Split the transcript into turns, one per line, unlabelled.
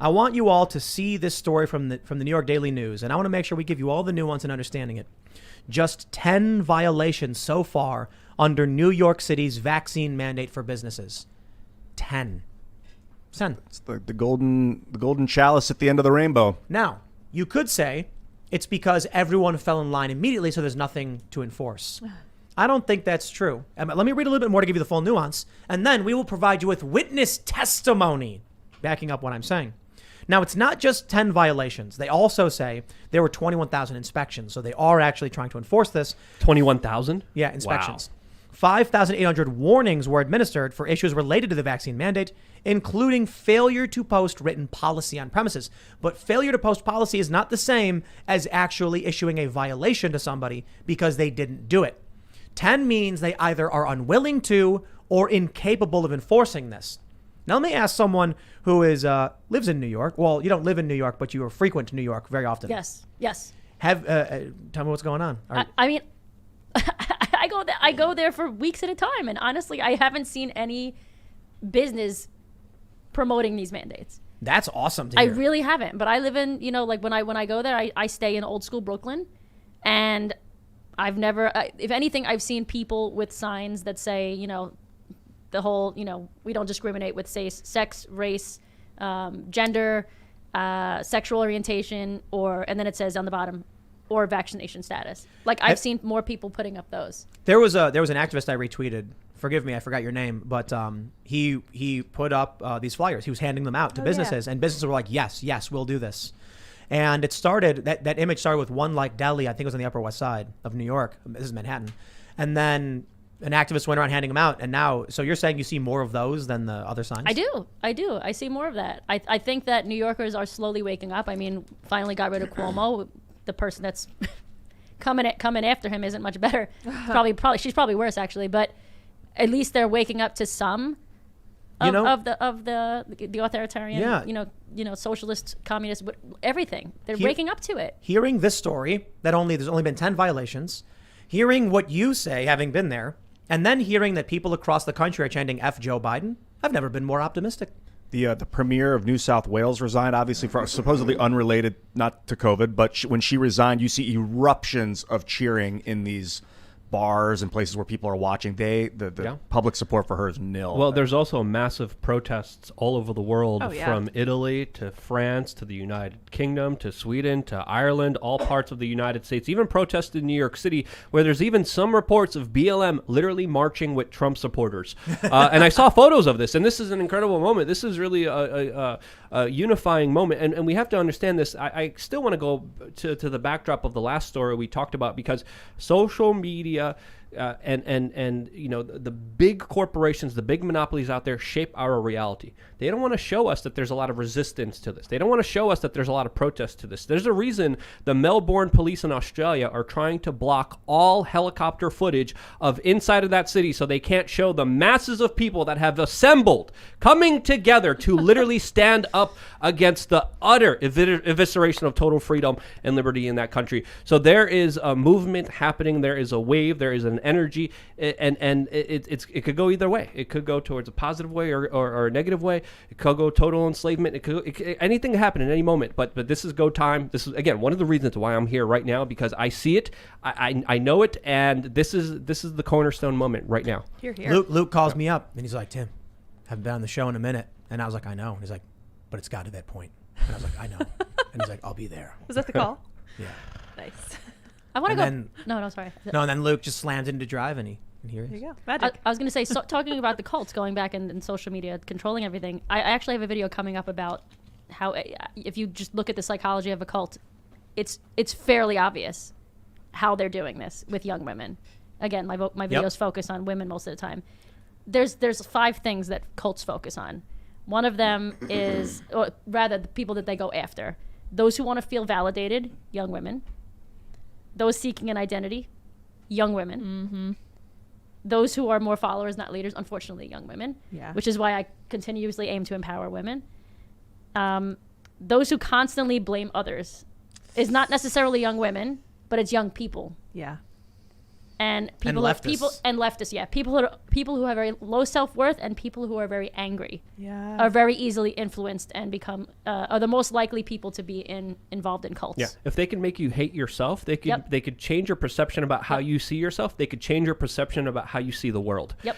I want you all to see this story from the New York Daily News, and I want to make sure we give you all the nuance in understanding it. Just 10 violations so far under New York City's vaccine mandate for businesses. 10.
It's the golden chalice at the end of the rainbow.
Now, you could say it's because everyone fell in line immediately, so there's nothing to enforce. I don't think that's true. Let me read a little bit more to give you the full nuance, and then we will provide you with witness testimony backing up what I'm saying. Now, it's not just 10 violations. They also say there were 21,000 inspections, so they are actually trying to enforce this.
21,000?
Yeah, inspections.
Wow.
5,800 warnings were administered for issues related to the vaccine mandate, including failure to post written policy on premises. But failure to post policy is not the same as actually issuing a violation to somebody because they didn't do it. 10 means they either are unwilling to or incapable of enforcing this. Now, let me ask someone who lives in New York. Well, you don't live in New York, but you are frequent New York very often.
Yes.
Tell me what's going on.
I mean, I go there for weeks at a time, and honestly, I haven't seen any business promoting these mandates.
That's awesome to hear.
I really haven't, but I live in, like when I go there, I stay in old school Brooklyn, and I've never, if anything, I've seen people with signs that say, the whole, we don't discriminate with sex, race, gender, sexual orientation, and then it says on the bottom, or vaccination status. Like I've seen more people putting up those.
There was an activist I retweeted. Forgive me, I forgot your name, but he put up these flyers. He was handing them out to businesses, and businesses were like, yes, we'll do this. And it started, that image started with One Like Deli, I think it was on the Upper West Side of New York. This is Manhattan. And then an activist went around handing them out. And now, so you're saying you see more of those than the other signs?
I do. I see more of that. I think that New Yorkers are slowly waking up. I mean, finally got rid of Cuomo. The person that's coming after him isn't much better. She's probably worse, actually. But at least they're waking up to some of the authoritarian, socialist, communist, everything. They're waking up to it.
Hearing this story, there's only been 10 violations, hearing what you say, having been there, and then hearing that people across the country are chanting F Joe Biden, I've never been more optimistic.
The premier of New South Wales resigned, obviously for supposedly unrelated, not to COVID, but when she resigned, you see eruptions of cheering in these bars and places where people are watching. The public support for her is nil.
Well, there's also massive protests all over the world, from Italy to France to the United Kingdom to Sweden to Ireland, all parts of the United States, even protests in New York City, where there's even some reports of BLM literally marching with Trump supporters. And I saw photos of this, and this is an incredible moment. This is really a unifying moment. And we have to understand this. I still want to go to the backdrop of the last story we talked about, because social media and the big corporations, the big monopolies out there shape our reality. They don't want to show us that there's a lot of resistance to this. They don't want to show us that there's a lot of protest to this. There's a reason the Melbourne police in Australia are trying to block all helicopter footage of inside of that city, so they can't show the masses of people that have assembled, coming together to literally stand up against the utter evisceration of total freedom and liberty in that country. So there is a movement happening. There is a wave. There is an energy, and it could go either way. It could go towards a positive way or a negative way. It could go total enslavement. Anything can happen at any moment. But this is go time. This is, again, one of the reasons why I'm here right now, because I see it, I know it, and this is the cornerstone moment right now.
Here.
Luke calls me up and he's like, Tim, haven't been on the show in a minute. And I was like, I know. And he's like, but it's got to that point. And I was like, I know. And he's like, I'll be there.
Was that the call?
Yeah.
Nice.
I want to go.
Then,
no, sorry.
No, and then Luke just slams into drive and here he is.
There you go. Magic.
I was going to say, talking about the cults, going back and social media, controlling everything. I actually have a video coming up about how, if you just look at the psychology of a cult, it's fairly obvious how they're doing this with young women. Again, my videos focus on women most of the time. There's 5 things that cults focus on. One of them is, or rather, the people that they go after. Those who want to feel validated, young women. Those seeking an identity, young women.
Mm-hmm.
Those who are more followers, not leaders, unfortunately, young women.
Yeah.
Which is why I continuously aim to empower women. Those who constantly blame others is not necessarily young women, but it's young people.
Yeah.
And people,
leftists.
and leftists, yeah, people who have very low self-worth and people who are very angry,
Yeah.
are very easily influenced and become are the most likely people to be involved in cults.
Yeah, if they can make you hate yourself, they could
Yep.
they could change your perception about how you see yourself. They could change your perception about how you see the world.
Yep.